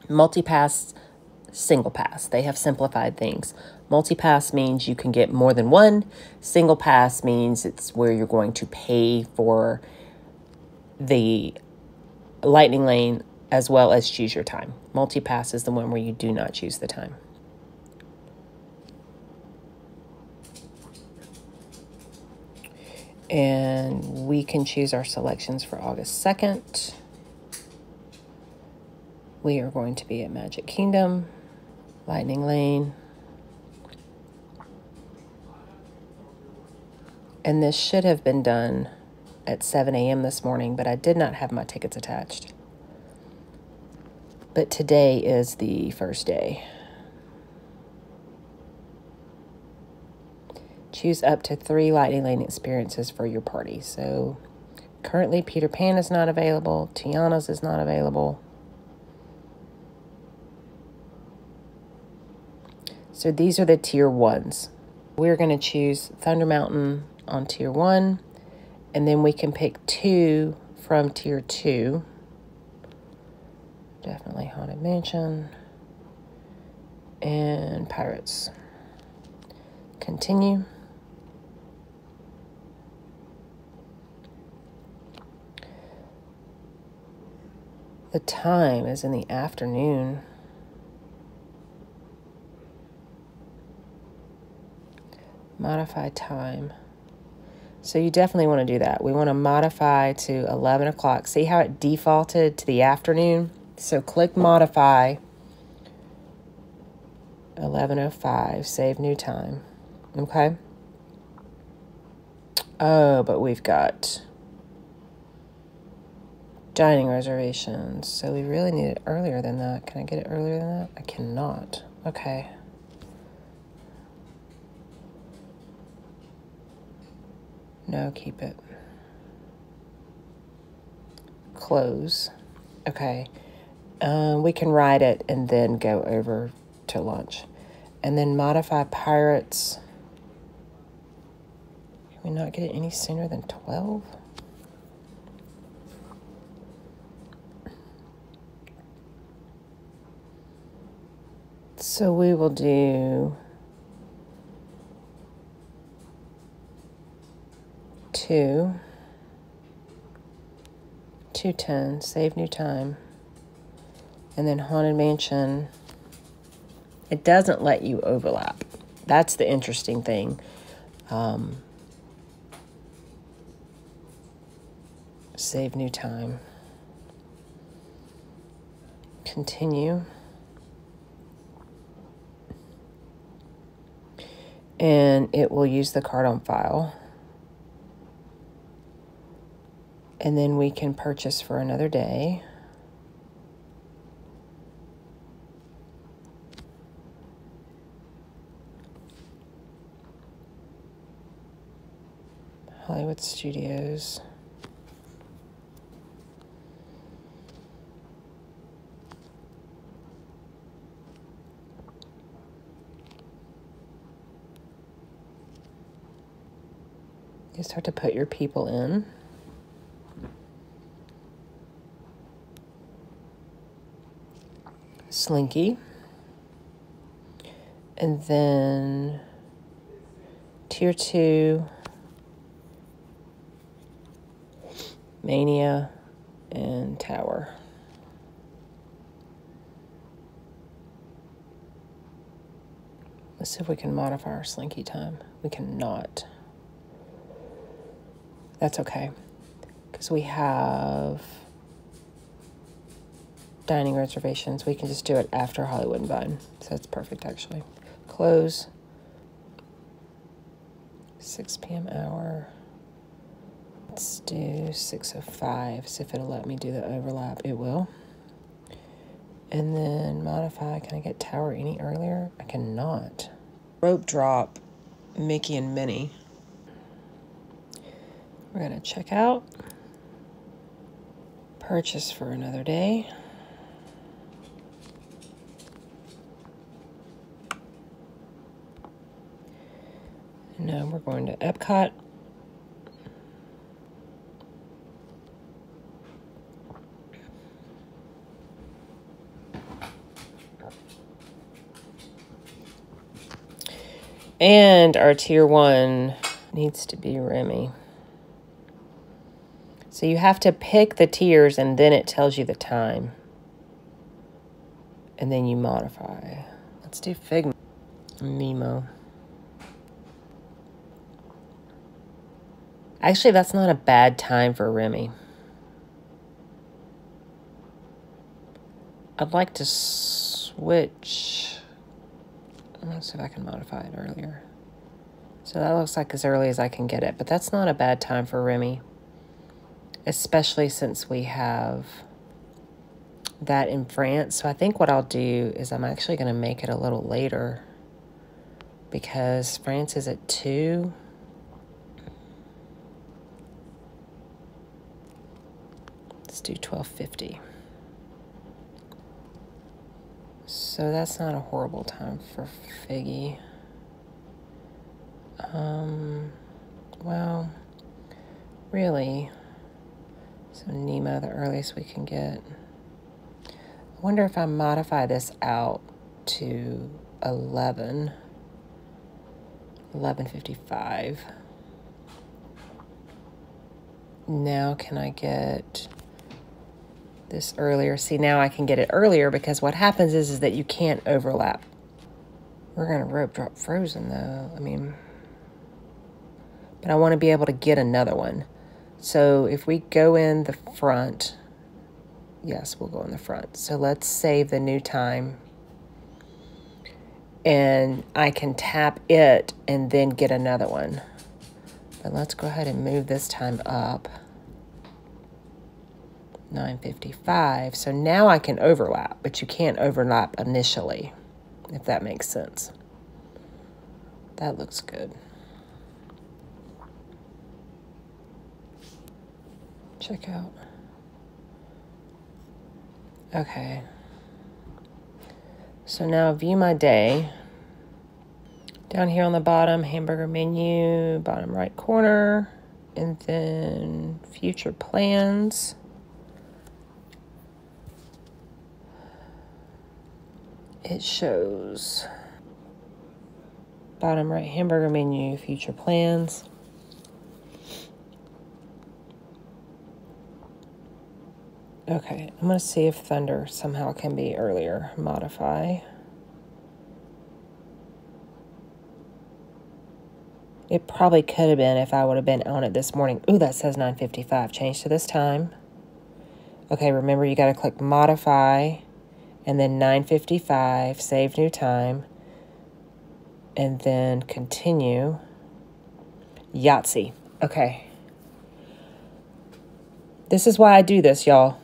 MultiPass, single pass. They have simplified things. MultiPass means you can get more than one. Single pass means it's where you're going to pay for the lightning lane as well as choose your time. MultiPass is the one where you do not choose the time. And we can choose our selections for August 2nd. We are going to be at Magic Kingdom, Lightning Lane. And this should have been done at 7 a.m. this morning, but I did not have my tickets attached. But today is the first day. Choose up to 3 Lightning Lane experiences for your party. So currently Peter Pan is not available. Tiana's is not available. So these are the tier 1s. We're going to choose Thunder Mountain on tier 1. And then we can pick 2 from tier 2. Definitely Haunted Mansion. And Pirates. Continue. The time is in the afternoon. Modify time. So you definitely want to do that. We want to modify to 11 o'clock. See how it defaulted to the afternoon? So click modify. 11:05, save new time. Okay. Oh, but we've got dining reservations. So we really need it earlier than that. Can I get it earlier than that? I cannot. Okay. No, keep it. Close. Okay. We can write it and then go over to lunch. And then modify Pirates. Can we not get it any sooner than 12? So we will do 2:10, save new time. And then Haunted Mansion, it doesn't let you overlap. That's the interesting thing. Save new time. Continue. And it will use the card on file. And then we can purchase for another day. Hollywood Studios. You start to put your people in. Slinky. And then tier 2, Mania, and Tower. Let's see if we can modify our Slinky time. We cannot. That's okay, because we have dining reservations. We can just do it after Hollywood and Vine. So that's perfect, actually. Close. 6 p.m. hour. Let's do 6:05. See if it'll let me do the overlap. It will. And then modify. Can I get Tower any earlier? I cannot. Rope drop, Mickey and Minnie. We're going to check out. Purchase for another day. Now we're going to Epcot. And our tier 1 needs to be Remy. So you have to pick the tiers and then it tells you the time. And then you modify. Let's do Figma. Nemo. Actually, that's not a bad time for Remy. I'd like to switch. Let's see if I can modify it earlier. So that looks like as early as I can get it, but that's not a bad time for Remy, especially since we have that in France. So I think what I'll do is I'm actually going to make it a little later because France is at 2. Let's do 12:50. So that's not a horrible time for Figgy. Well, really. So Nemo, the earliest we can get. I wonder if I modify this out to 11:55. Now can I get this earlier? See, now I can get it earlier because what happens is that you can't overlap. We're going to rope drop frozen though. But I want to be able to get another one. So if we go in the front, yes, we'll go in the front. So let's save the new time. And I can tap it and then get another one. But let's go ahead and move this time up. 9:55. So now I can overlap, but you can't overlap initially, if that makes sense. That looks good. Check out. Okay. So now view my day. Down here on the bottom, hamburger menu, bottom right corner, and then future plans. It shows bottom right hamburger menu, future plans. Okay, I'm going to see if Thunder somehow can be earlier. Modify. It probably could have been if I would have been on it this morning. Ooh, that says 9:55. Change to this time. Okay, remember you got to click Modify and then 9:55, save new time, and then continue. Yahtzee. Okay. This is why I do this, y'all.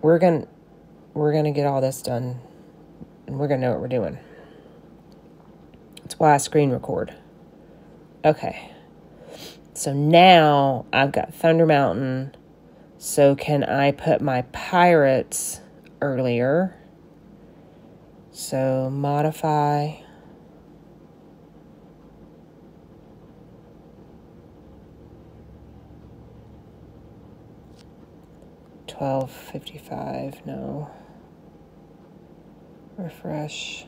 We're gonna get all this done, and we're gonna know what we're doing. That's why I screen record. Okay. So now I've got Thunder Mountain. So can I put my pirates earlier? So modify. $12.55, no. Refresh.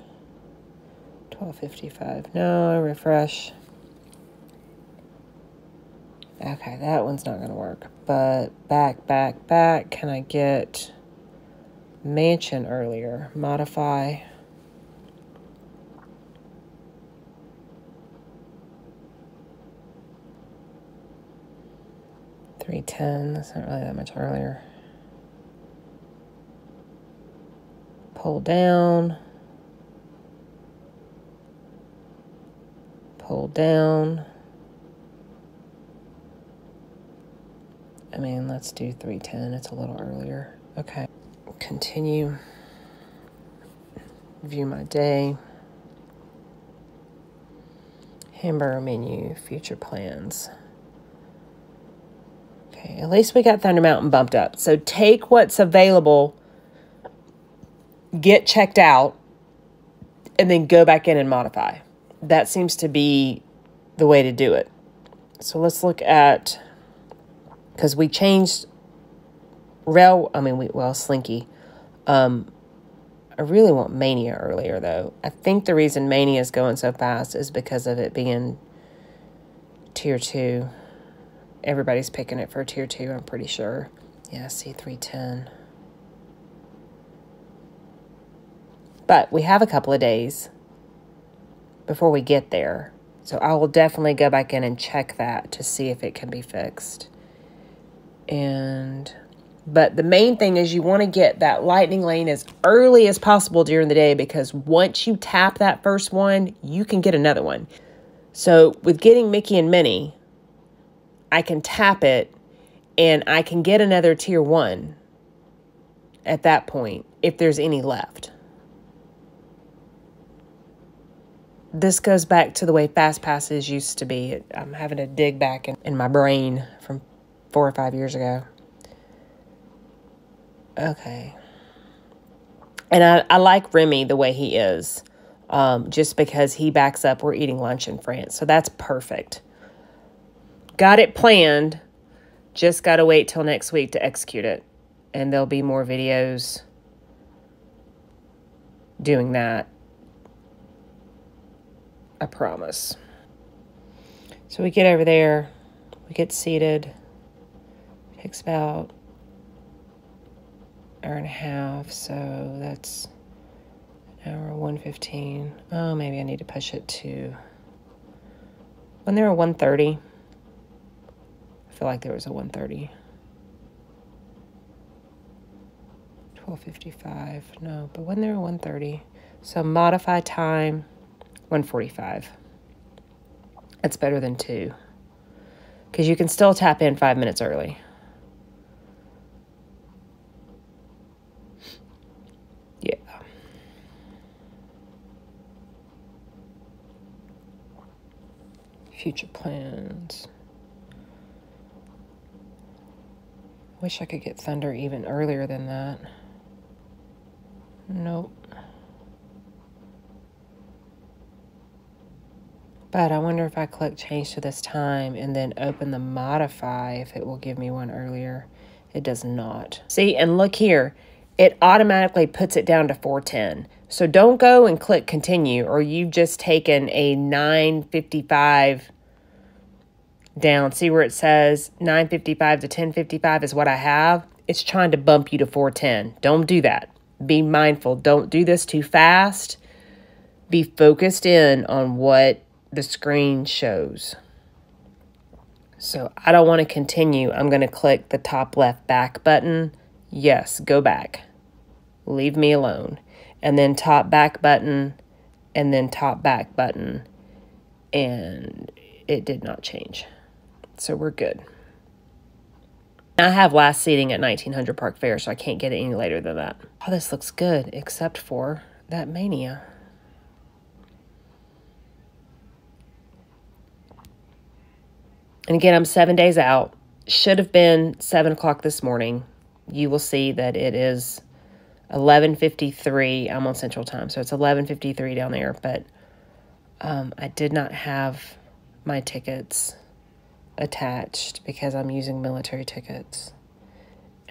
$12.55, no. Refresh. Okay, that one's not going to work. But back. Can I get mansion earlier? Modify. $3.10, that's not really that much earlier. Pull down. Pull down. Let's do 3:10. It's a little earlier. Okay. Continue. View my day. Hamburger menu. Future plans. Okay. At least we got Thunder Mountain bumped up. So take what's available, get checked out, and then go back in and modify. That seems to be the way to do it. So let's look at, because we changed Slinky. I really want Mania earlier, though. I think the reason Mania is going so fast is because of it being tier 2. Everybody's picking it for tier 2, I'm pretty sure. Yeah, C310. But we have a couple of days before we get there. So I will definitely go back in and check that to see if it can be fixed. But the main thing is you want to get that lightning lane as early as possible during the day, because once you tap that first one, you can get another one. So with getting Mickey and Minnie, I can tap it and I can get another tier 1 at that point if there's any left. This goes back to the way fast passes used to be. I'm having to dig back in my brain from 4 or 5 years ago. Okay. And I like Remy the way he is, just because he backs up. We're eating lunch in France, so that's perfect. Got it planned. Just got to wait till next week to execute it. And there'll be more videos doing that. I promise. So we get over there. We get seated. It takes about an hour and a half. So that's an hour 1:15. Oh, maybe I need to push it to... When there were 1:30. I feel like there was a 1:30. 12:55. No, but when there were 1:30. So modify time 1:45. That's better than 2. Because you can still tap in 5 minutes early. Yeah. Future plans. Wish I could get Thunder even earlier than that. Nope. But I wonder if I click change to this time and then open the modify, if it will give me one earlier. It does not. See, and look here. It automatically puts it down to 4:10. So don't go and click continue, or you've just taken a 9:55 down. See where it says 9:55 to 10:55 is what I have? It's trying to bump you to 4:10. Don't do that. Be mindful. Don't do this too fast. Be focused in on what the screen shows. So I don't want to continue. I'm going to click the top left back button. Yes, go back. Leave me alone. And then top back button, and then top back button. And it did not change. So we're good. I have last seating at 1900 Park Fair, so I can't get it any later than that. Oh, this looks good, except for that Mania. And again, I'm 7 days out. Should have been 7 o'clock this morning. You will see that it is 11:53. I'm on Central Time, so it's 11:53 down there. But I did not have my tickets attached because I'm using military tickets.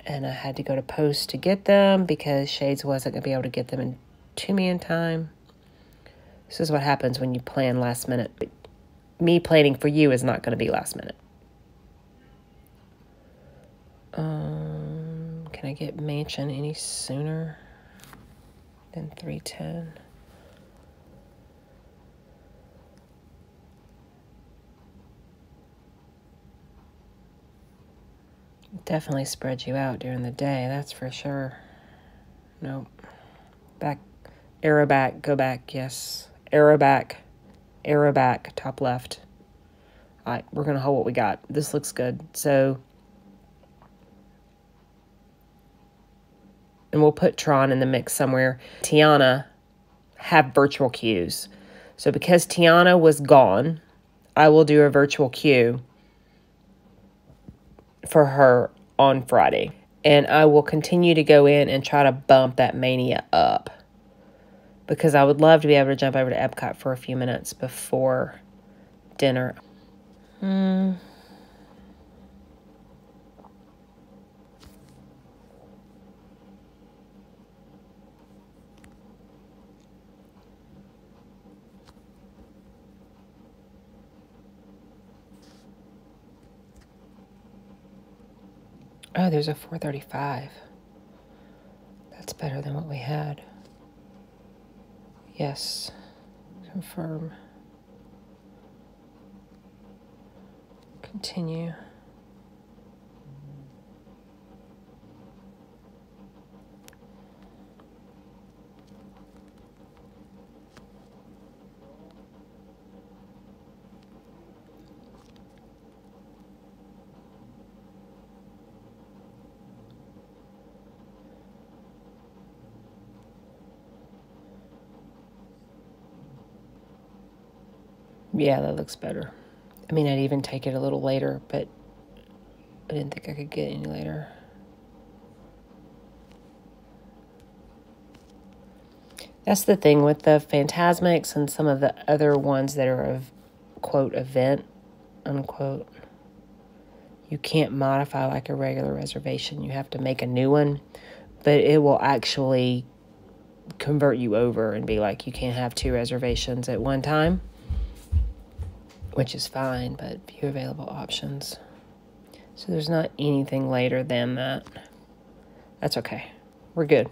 And I had to go to Post to get them because Shades wasn't going to be able to get them to me in time. This is what happens when you plan last minute. Me planning for you is not going to be last minute. Can I get Mansion any sooner than 3:10? Definitely spread you out during the day, that's for sure. Nope. Back, arrow back, go back, yes. Arrow back, top left. All right, we're going to hold what we got. This looks good. So, and we'll put Tron in the mix somewhere. Tiana have virtual queues. So because Tiana was gone, I will do a virtual queue for her on Friday. And I will continue to go in and try to bump that Mania up, because I would love to be able to jump over to Epcot for a few minutes before dinner. Oh, there's a 4:35. That's better than what we had. Yes. Confirm. Continue. Yeah, that looks better. I mean, I'd even take it a little later, but I didn't think I could get any later. That's the thing with the Phantasmics and some of the other ones that are of, quote, event, unquote. You can't modify like a regular reservation. You have to make a new one, but it will actually convert you over and be like, you can't have 2 reservations at one time, which is fine, but view available options. So there's not anything later than that. That's okay. We're good.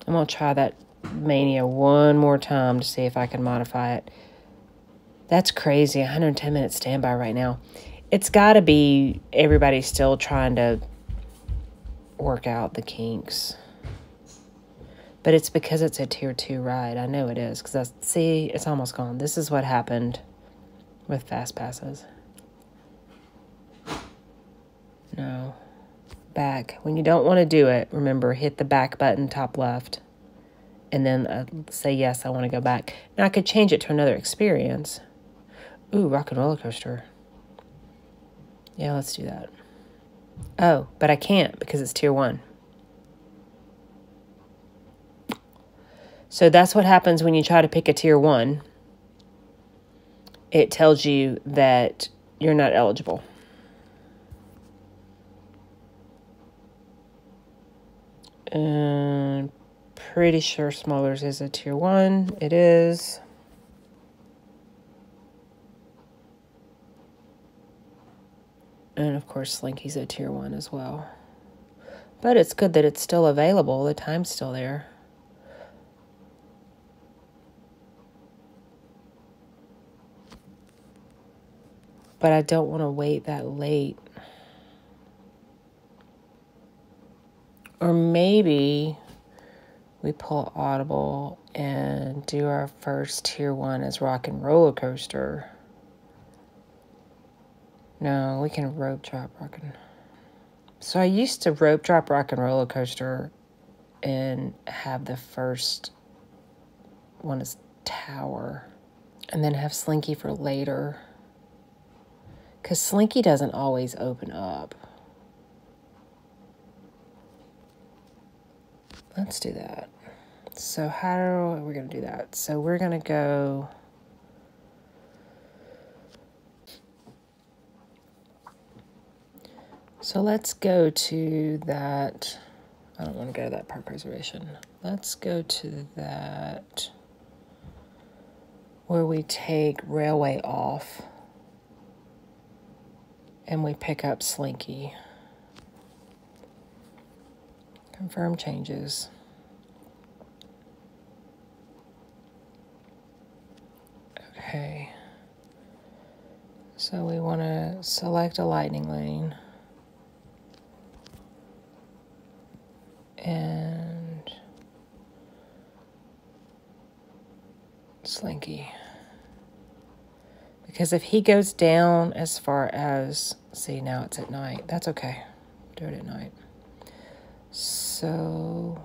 I'm going to try that Mania one more time to see if I can modify it. That's crazy. 110-minute standby right now. It's got to be everybody's still trying to work out the kinks. But it's because it's a tier 2 ride. I know it is. Because see, it's almost gone. This is what happened with fast passes. No. Back. When you don't want to do it, remember, hit the back button top left. And then say, yes, I want to go back. Now, I could change it to another experience. Ooh, rock and roller coaster. Yeah, let's do that. Oh, but I can't because it's tier 1. So that's what happens when you try to pick a tier 1. It tells you that you're not eligible. And pretty sure Smollers is a tier 1. It is. And of course, Slinky's a tier 1 as well. But it's good that it's still available. The time's still there. But I don't want to wait that late. Or maybe we pull Audible and do our first tier 1 as rock and roller coaster. No, we can rope drop rock and... So I used to rope drop rock and roller coaster and have the first one as tower. And then have Slinky for later. Because Slinky doesn't always open up. Let's do that. So how are we going to do that? So we're going to go... So let's go to that... I don't want to go to that park reservation. Let's go to that... where we take Railway off. And we pick up Slinky. Confirm changes. Okay. So we want to select a lightning lane. And Slinky. Because if he goes down as far as, see, now it's at night. That's okay. Do it at night. So,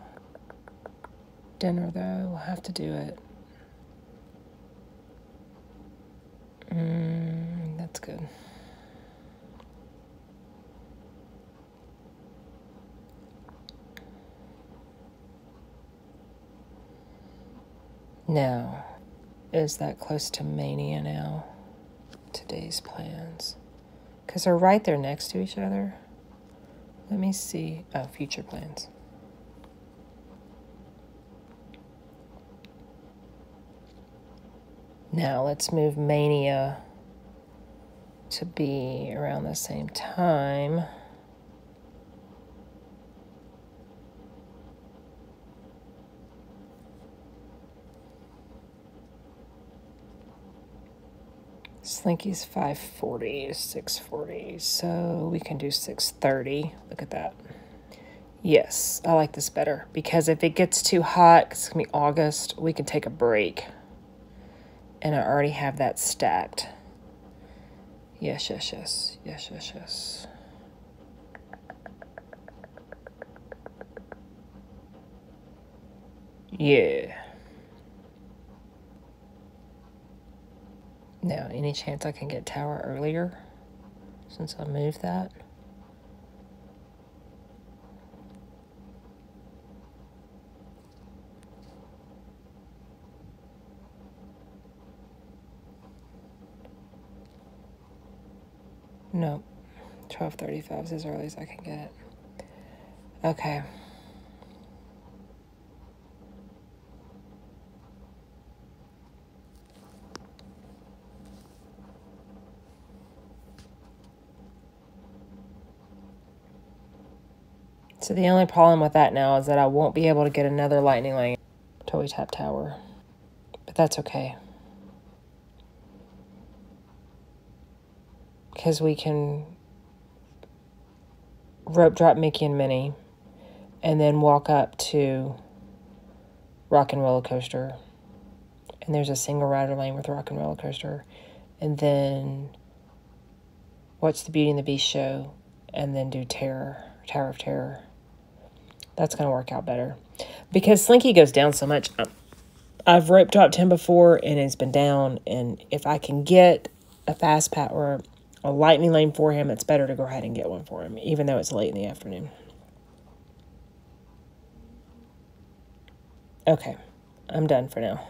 dinner though, we'll have to do it. That's good. Now, is that close to Mania now? Today's plans. Because they're right there next to each other. Let me see. Oh, future plans. Now let's move Mania to be around the same time. Slinky's 540, 640, so we can do 630. Look at that. Yes, I like this better because if it gets too hot, it's going to be August, we can take a break. And I already have that stacked. Yes, yes, yes. Yes, yes, yes. Yeah. Now, any chance I can get tower earlier since I moved that? Nope. 12:35 is as early as I can get it. Okay. So the only problem with that now is that I won't be able to get another lightning lane until we tap tower. But that's okay. Because we can rope drop Mickey and Minnie and then walk up to Rock and Roller Coaster. And there's a single rider lane with Rock and Roller Coaster. And then watch the Beauty and the Beast show. And then do Tower of Terror. That's going to work out better. Because Slinky goes down so much. I've rope dropped him before and it's been down. And if I can get a fast pass or a lightning lane for him, it's better to go ahead and get one for him, even though it's late in the afternoon. Okay, I'm done for now.